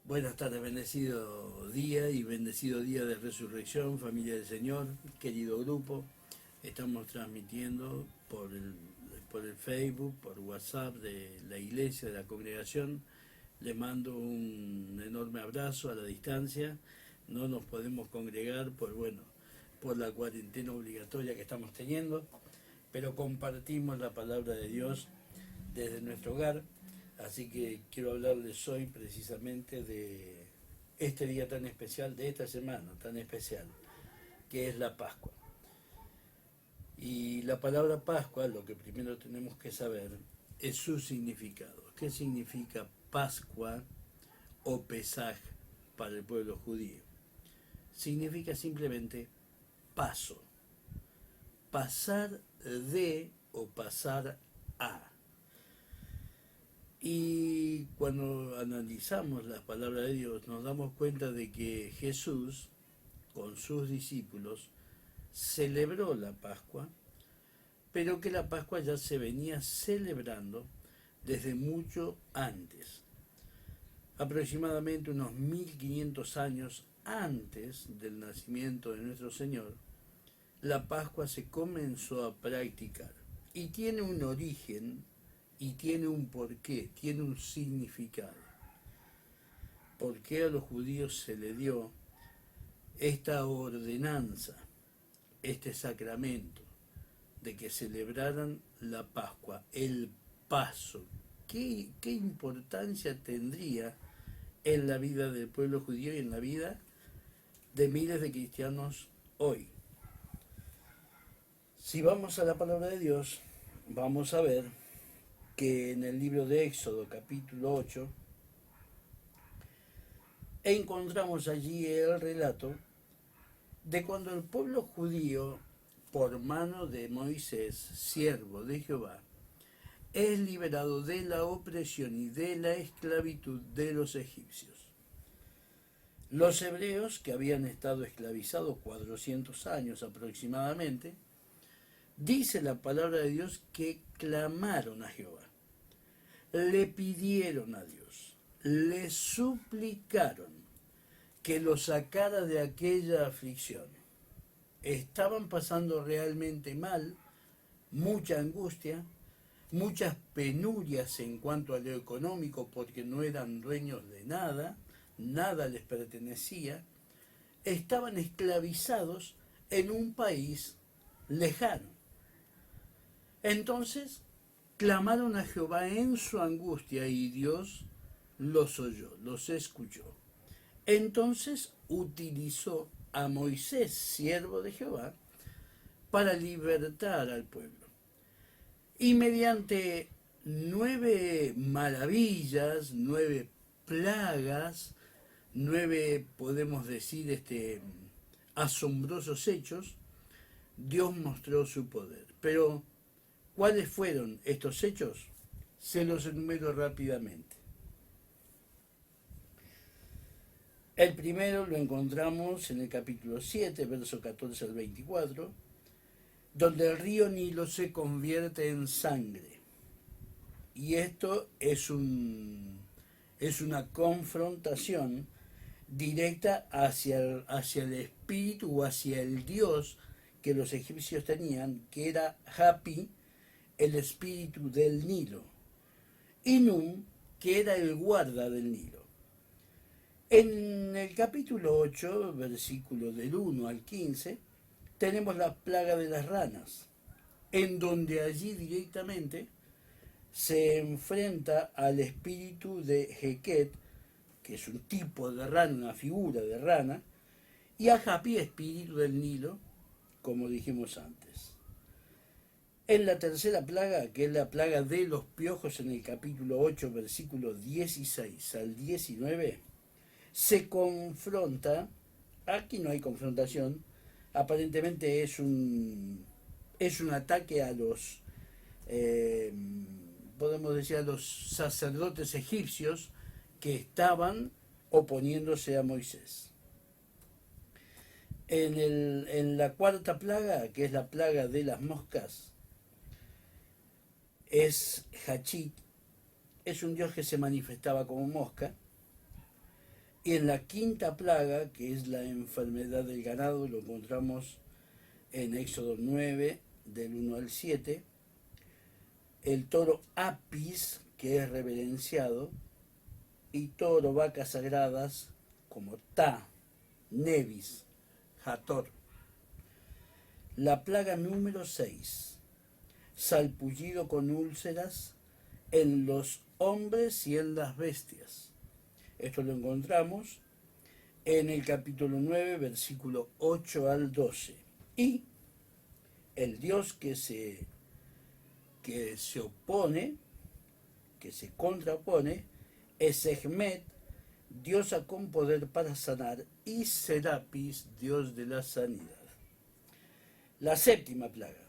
Buenas tardes, bendecido día y bendecido día de resurrección, familia del Señor, querido grupo. Estamos transmitiendo por el Facebook, por WhatsApp de la iglesia, de la congregación. Les mando un enorme abrazo a la distancia. No nos podemos congregar por la cuarentena obligatoria que estamos teniendo, pero compartimos la palabra de Dios desde nuestro hogar. Así que quiero hablarles hoy precisamente de este día tan especial, de esta semana tan especial, que es la Pascua. Y la palabra Pascua, lo que primero tenemos que saber, es su significado. ¿Qué significa Pascua o Pesaj para el pueblo judío? Significa simplemente paso, pasar de o pasar a. Y cuando analizamos las palabras de Dios nos damos cuenta de que Jesús con sus discípulos celebró la Pascua, pero que la Pascua ya se venía celebrando desde mucho antes, aproximadamente unos 1500 años antes del nacimiento de nuestro Señor. La Pascua se comenzó a practicar y tiene un origen y tiene un porqué, tiene un significado. ¿Por qué a los judíos se le dio esta ordenanza, este sacramento de que celebraran la Pascua, el paso? ¿Qué importancia tendría en la vida del pueblo judío y en la vida de miles de cristianos hoy? Si vamos a la palabra de Dios, vamos a ver que en el libro de Éxodo capítulo 8 encontramos allí el relato de cuando el pueblo judío, por mano de Moisés, siervo de Jehová, es liberado de la opresión y de la esclavitud de los egipcios. Los hebreos, que habían estado esclavizados 400 años aproximadamente, dice la palabra de Dios que clamaron a Jehová, le pidieron a Dios, le suplicaron que lo sacara de aquella aflicción. Estaban pasando realmente mal, mucha angustia, muchas penurias en cuanto a lo económico porque no eran dueños de nada, nada les pertenecía, estaban esclavizados en un país lejano. Entonces clamaron a Jehová en su angustia y Dios los oyó, los escuchó. Entonces utilizó a Moisés, siervo de Jehová, para libertar al pueblo. Y mediante 9 maravillas, 9 plagas, 9, podemos decir, asombrosos hechos, Dios mostró su poder. Pero, ¿cuáles fueron estos hechos? Se los enumero rápidamente. El primero lo encontramos en el capítulo 7, verso 14 al 24, donde el río Nilo se convierte en sangre. Y esto es una confrontación directa hacia el espíritu o hacia el dios que los egipcios tenían, que era Hapi, el espíritu del Nilo, y Nun, que era el guarda del Nilo. En el capítulo 8, versículo del 1 al 15, tenemos la plaga de las ranas, en donde allí directamente se enfrenta al espíritu de Heket, que es un tipo de rana, una figura de rana, y a Hapi, espíritu del Nilo, como dijimos antes. En la tercera plaga, que es la plaga de los piojos, en el capítulo 8, versículos 16 al 19, se confronta, aquí no hay confrontación, aparentemente es un ataque a los, podemos decir, a los sacerdotes egipcios que estaban oponiéndose a Moisés. En la cuarta plaga, que es la plaga de las moscas, es Hachit, es un dios que se manifestaba como mosca, Y en la quinta plaga, que es la enfermedad del ganado, lo encontramos en Éxodo 9, del 1 al 7, el toro Apis, que es reverenciado, y toro, vacas sagradas, como Ta, Nevis, Hator. La plaga número 6, salpullido con úlceras en los hombres y en las bestias. Esto lo encontramos en el capítulo 9, versículo 8 al 12. Y el Dios que se opone, que se contrapone, es Sehmet, diosa con poder para sanar, y Serapis, dios de la sanidad. La séptima plaga,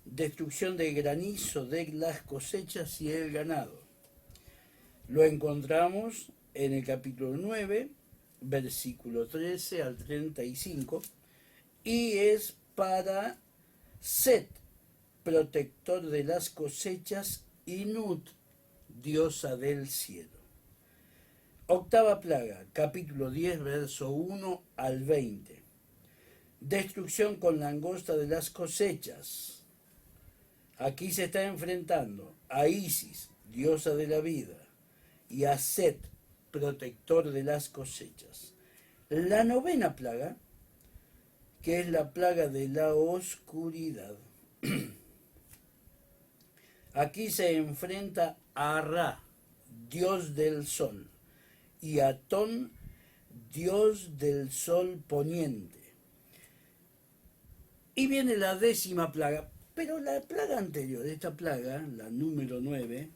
destrucción de granizo de las cosechas y el ganado. Lo encontramos en el capítulo 9, versículo 13 al 35, y es para Set, protector de las cosechas, y Nut, diosa del cielo. Octava plaga, capítulo 10, verso 1 al 20. Destrucción con langosta de las cosechas. Aquí se está enfrentando a Isis, diosa de la vida, y a Set, protector de las cosechas. La novena plaga, que es la plaga de la oscuridad. Aquí se enfrenta a Ra, dios del sol, y a Ton, dios del sol poniente. Y viene la décima plaga, pero la plaga anterior, esta plaga, la número 9,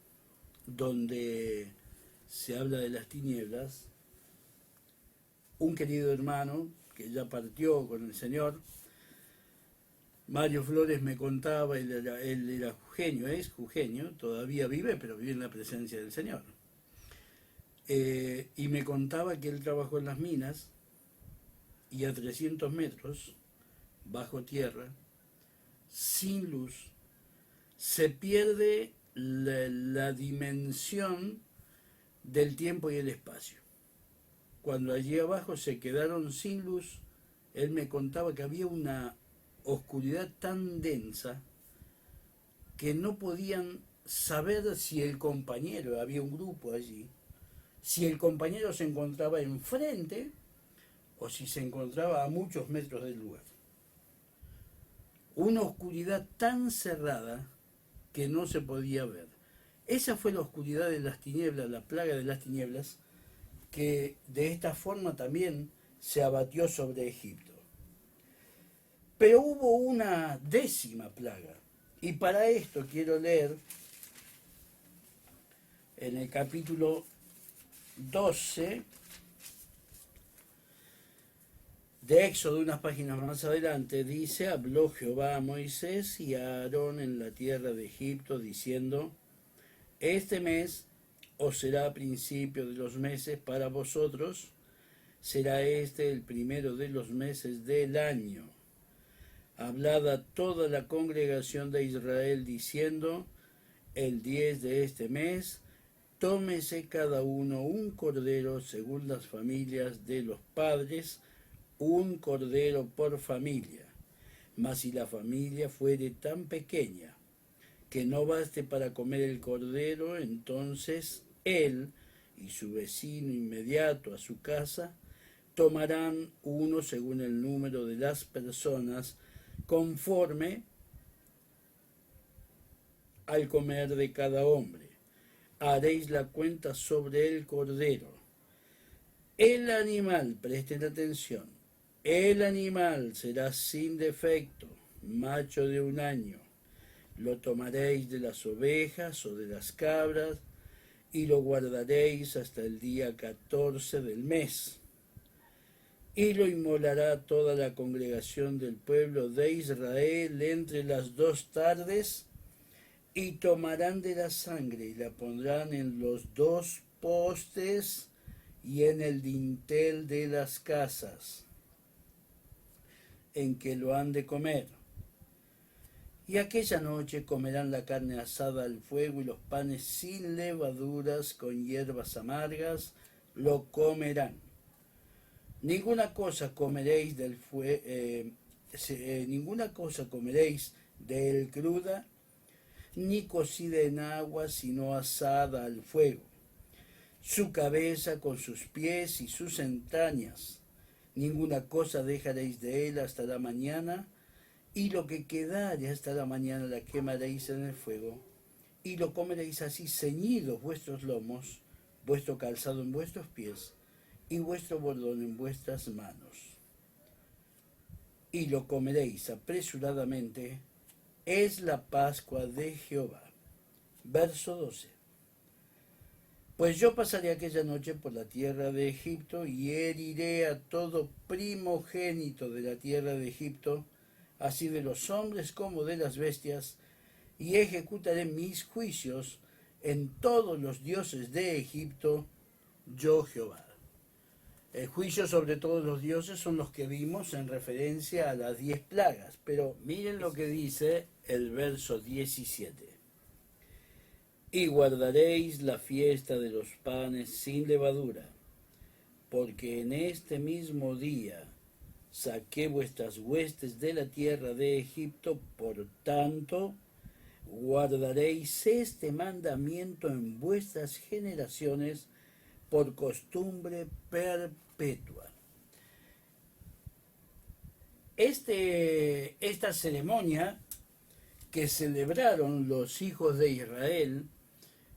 donde se habla de las tinieblas, un querido hermano que ya partió con el Señor, Mario Flores, me contaba, él era jujeño, es jujeño, todavía vive, pero vive en la presencia del Señor. Y me contaba que él trabajó en las minas y a 300 metros, bajo tierra, sin luz, se pierde la dimensión del tiempo y el espacio. Cuando allí abajo se quedaron sin luz, él me contaba que había una oscuridad tan densa que no podían saber si el compañero, había un grupo allí, si el compañero se encontraba enfrente o si se encontraba a muchos metros del lugar. Una oscuridad tan cerrada que no se podía ver. Esa fue la oscuridad de las tinieblas, la plaga de las tinieblas, que de esta forma también se abatió sobre Egipto. Pero hubo una décima plaga, y para esto quiero leer en el capítulo 12 de Éxodo, unas páginas más adelante, dice: habló Jehová a Moisés y a Aarón en la tierra de Egipto, diciendo: este mes os será principio de los meses para vosotros, será este el primero de los meses del año. Hablad a toda la congregación de Israel, diciendo: el 10 de este mes, tómese cada uno un cordero según las familias de los padres, un cordero por familia. Mas si la familia fuere tan pequeña que no baste para comer el cordero, entonces él y su vecino inmediato a su casa tomarán uno según el número de las personas, conforme al comer de cada hombre. Haréis la cuenta sobre el cordero. El animal, presten atención, el animal será sin defecto, macho de 1 año. Lo tomaréis de las ovejas o de las cabras y lo guardaréis hasta el día 14 del mes. Y lo inmolará toda la congregación del pueblo de Israel entre las 2 tardes, y tomarán de la sangre y la pondrán en los 2 postes y en el dintel de las casas en que lo han de comer. Y aquella noche comerán la carne asada al fuego y los panes sin levaduras con hierbas amargas lo comerán. Ninguna cosa comeréis ninguna cosa comeréis de él cruda, ni cocida en agua, sino asada al fuego. Su cabeza con sus pies y sus entrañas. Ninguna cosa dejaréis de él hasta la mañana, y lo que quedare hasta la mañana la quemaréis en el fuego, y lo comeréis así ceñidos vuestros lomos, vuestro calzado en vuestros pies, y vuestro bordón en vuestras manos. Y lo comeréis apresuradamente, es la Pascua de Jehová. Verso 12. Pues yo pasaré aquella noche por la tierra de Egipto, y heriré a todo primogénito de la tierra de Egipto, así de los hombres como de las bestias, y ejecutaré mis juicios en todos los dioses de Egipto, yo Jehová. El juicio sobre todos los dioses son los que vimos en referencia a las 10 plagas, pero miren lo que dice el verso 17. Y guardaréis la fiesta de los panes sin levadura, porque en este mismo día saqué vuestras huestes de la tierra de Egipto, por tanto, guardaréis este mandamiento en vuestras generaciones por costumbre perpetua. Esta ceremonia que celebraron los hijos de Israel,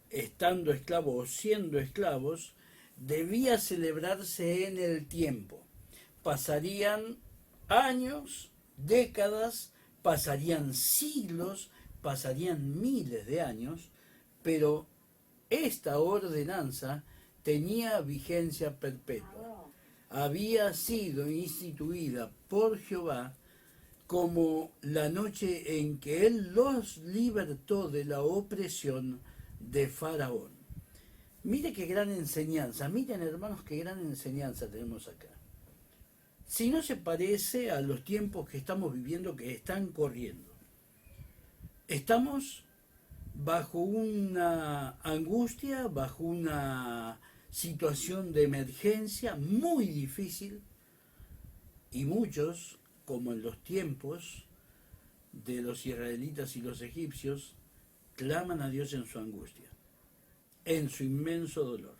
estando esclavos o siendo esclavos, debía celebrarse en el tiempo. Pasarían años, décadas, pasarían siglos, pasarían miles de años, pero esta ordenanza tenía vigencia perpetua. Había sido instituida por Jehová como la noche en que Él los libertó de la opresión de Faraón. Mire qué gran enseñanza, miren hermanos qué gran enseñanza tenemos acá. Si no se parece a los tiempos que estamos viviendo, que están corriendo. Estamos bajo una angustia, bajo una situación de emergencia muy difícil, y muchos, como en los tiempos de los israelitas y los egipcios, claman a Dios en su angustia, en su inmenso dolor,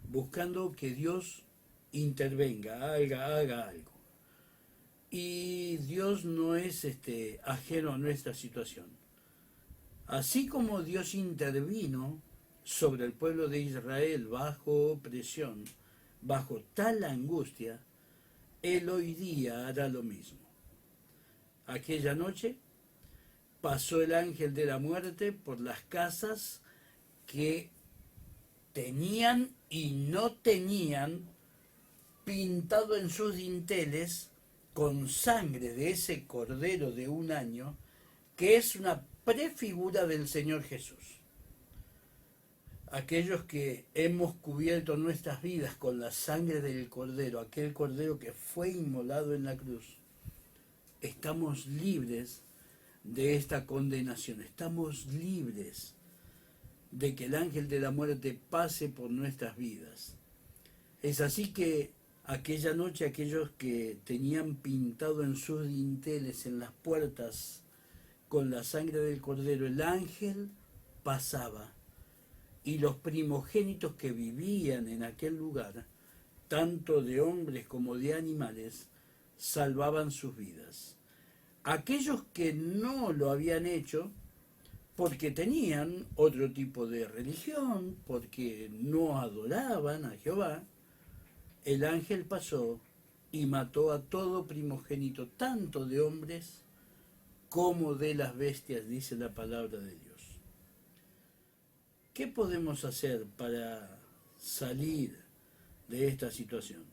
buscando que Dios intervenga, haga algo. Y Dios no es ajeno a nuestra situación. Así como Dios intervino sobre el pueblo de Israel bajo opresión, bajo tal angustia, Él hoy día hará lo mismo. Aquella noche pasó el ángel de la muerte por las casas que tenían y no tenían pintado en sus dinteles con sangre de ese cordero de un año, que es una prefigura del Señor Jesús. Aquellos que hemos cubierto nuestras vidas con la sangre del cordero, aquel cordero que fue inmolado en la cruz, estamos libres de esta condenación, estamos libres de que el ángel de la muerte pase por nuestras vidas. Es así que aquella noche aquellos que tenían pintado en sus dinteles, en las puertas, con la sangre del cordero, el ángel pasaba, y los primogénitos que vivían en aquel lugar, tanto de hombres como de animales, salvaban sus vidas. Aquellos que no lo habían hecho, porque tenían otro tipo de religión, porque no adoraban a Jehová, el ángel pasó y mató a todo primogénito, tanto de hombres como de las bestias, dice la palabra de Dios. ¿Qué podemos hacer para salir de esta situación?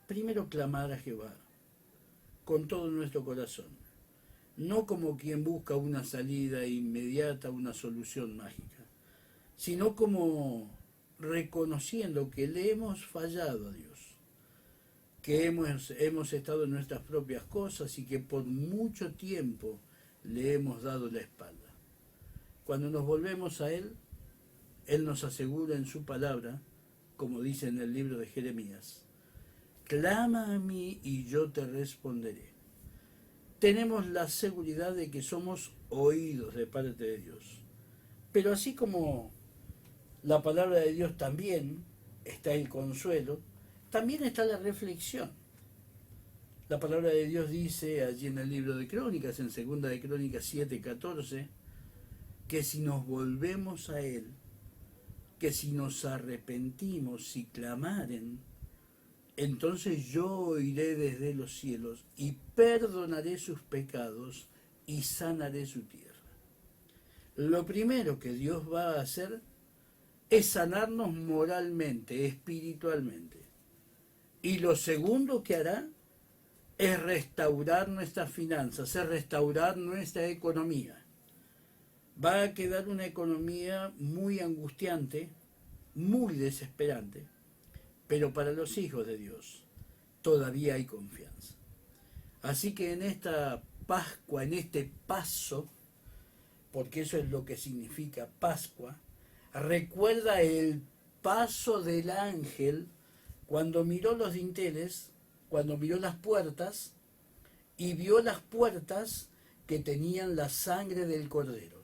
Primero, clamar a Jehová con todo nuestro corazón, no como quien busca una salida inmediata, una solución mágica, sino como reconociendo que le hemos fallado a Dios, que hemos estado en nuestras propias cosas y que por mucho tiempo le hemos dado la espalda. Cuando nos volvemos a Él, Él nos asegura en su palabra, como dice en el libro de Jeremías, clama a mí y yo te responderé. Tenemos la seguridad de que somos oídos de parte de Dios. Pero así como la palabra de Dios también está el consuelo, también está la reflexión. La palabra de Dios dice allí en el libro de Crónicas, en 2 de Crónicas 7:14, que si nos volvemos a Él, que si nos arrepentimos y clamaren, entonces yo oiré desde los cielos y perdonaré sus pecados y sanaré su tierra. Lo primero que Dios va a hacer es sanarnos moralmente, espiritualmente. Y lo segundo que hará es restaurar nuestras finanzas, es restaurar nuestra economía. Va a quedar una economía muy angustiante, muy desesperante, pero para los hijos de Dios todavía hay confianza. Así que en esta Pascua, en este paso, porque eso es lo que significa Pascua, recuerda el paso del ángel cuando miró los dinteles, cuando miró las puertas y vio las puertas que tenían la sangre del cordero.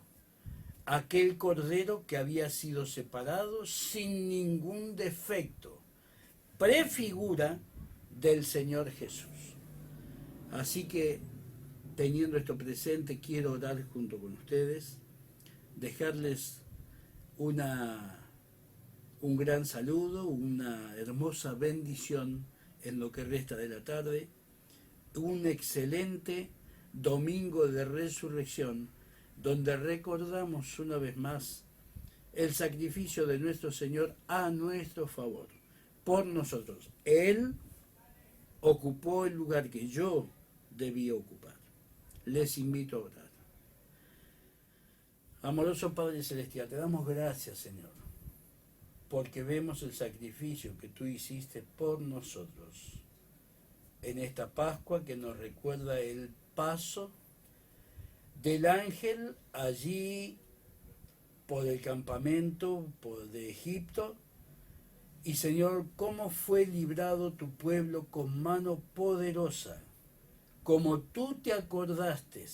Aquel cordero que había sido separado sin ningún defecto, prefigura del Señor Jesús. Así que, teniendo esto presente, quiero orar junto con ustedes, dejarles un gran saludo, una hermosa bendición en lo que resta de la tarde, un excelente domingo de resurrección, donde recordamos una vez más el sacrificio de nuestro Señor a nuestro favor, por nosotros. Él ocupó el lugar que yo debía ocupar. Les invito a orar. Amoroso Padre Celestial, te damos gracias, Señor, porque vemos el sacrificio que tú hiciste por nosotros en esta Pascua que nos recuerda el paso del ángel allí por el campamento de Egipto. Y Señor, cómo fue librado tu pueblo con mano poderosa, como tú te acordaste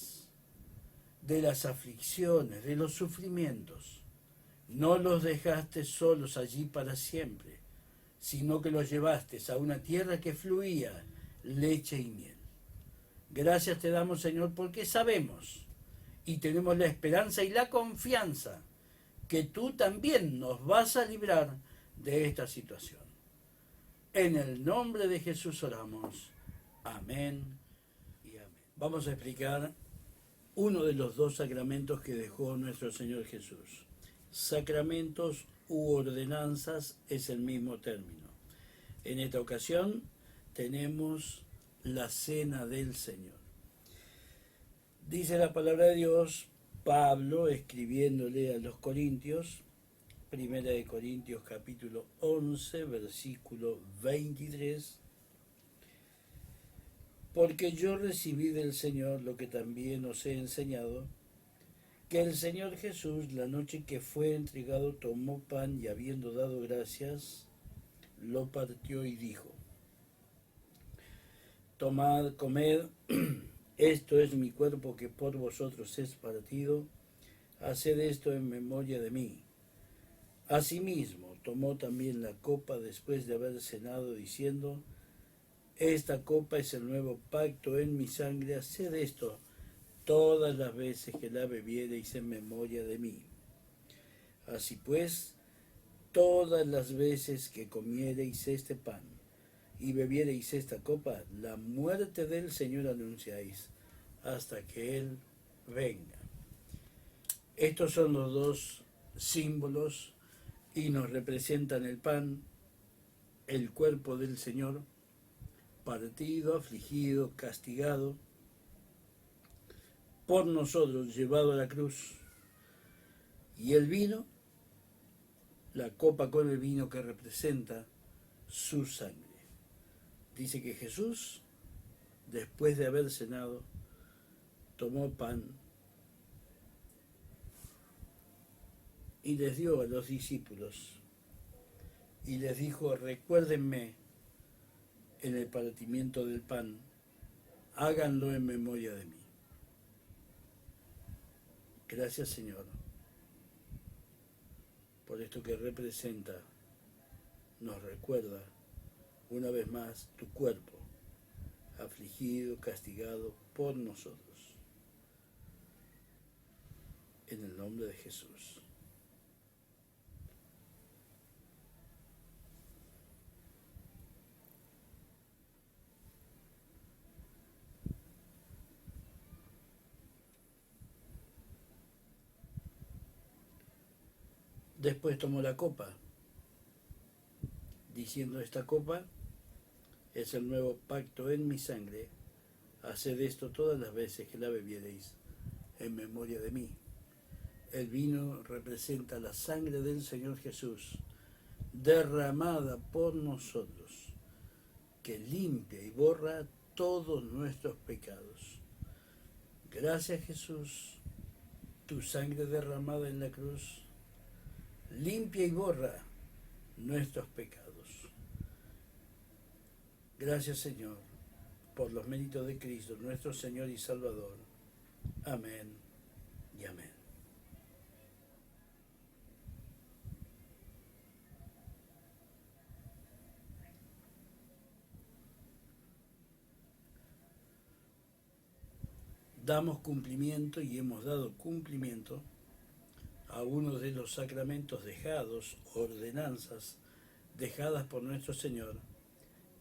de las aflicciones, de los sufrimientos. No los dejaste solos allí para siempre, sino que los llevaste a una tierra que fluía leche y miel. Gracias te damos, Señor, porque sabemos y tenemos la esperanza y la confianza que tú también nos vas a librar de esta situación. En el nombre de Jesús oramos. Amén y amén. Vamos a explicar uno de los dos sacramentos que dejó nuestro Señor Jesús. Sacramentos u ordenanzas es el mismo término. En esta ocasión tenemos la cena del Señor. Dice la palabra de Dios, Pablo escribiéndole a los Corintios, 1 Corintios capítulo 11, versículo 23, porque yo recibí del Señor lo que también os he enseñado, que el Señor Jesús, la noche que fue entregado, tomó pan y habiendo dado gracias, lo partió y dijo, tomad, comed, esto es mi cuerpo que por vosotros es partido, haced esto en memoria de mí. Asimismo, tomó también la copa después de haber cenado, diciendo, esta copa es el nuevo pacto en mi sangre, haced esto todas las veces que la bebiereis en memoria de mí. Así pues, todas las veces que comiereis este pan y bebiereis esta copa, la muerte del Señor anunciáis hasta que Él venga. Estos son los dos símbolos y nos representan el pan, el cuerpo del Señor, partido, afligido, castigado, por nosotros llevado a la cruz, y el vino, la copa con el vino que representa su sangre. Dice que Jesús, después de haber cenado, tomó pan y les dio a los discípulos y les dijo, recuérdenme en el partimiento del pan, háganlo en memoria de mí. Gracias, Señor, por esto que representa, nos recuerda una vez más tu cuerpo, afligido, castigado por nosotros. En el nombre de Jesús. Después tomó la copa, diciendo: esta copa es el nuevo pacto en mi sangre, haced esto todas las veces que la bebiereis en memoria de mí. El vino representa la sangre del Señor Jesús, derramada por nosotros, que limpia y borra todos nuestros pecados. Gracias, Jesús, tu sangre derramada en la cruz limpia y borra nuestros pecados. Gracias, Señor, por los méritos de Cristo, nuestro Señor y Salvador. Amén y amén. Damos cumplimiento y hemos dado cumplimiento a uno de los sacramentos dejados, ordenanzas dejadas por nuestro Señor,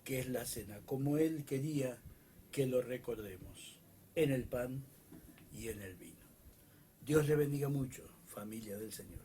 que es la cena, como Él quería que lo recordemos, en el pan y en el vino. Dios le bendiga mucho, familia del Señor.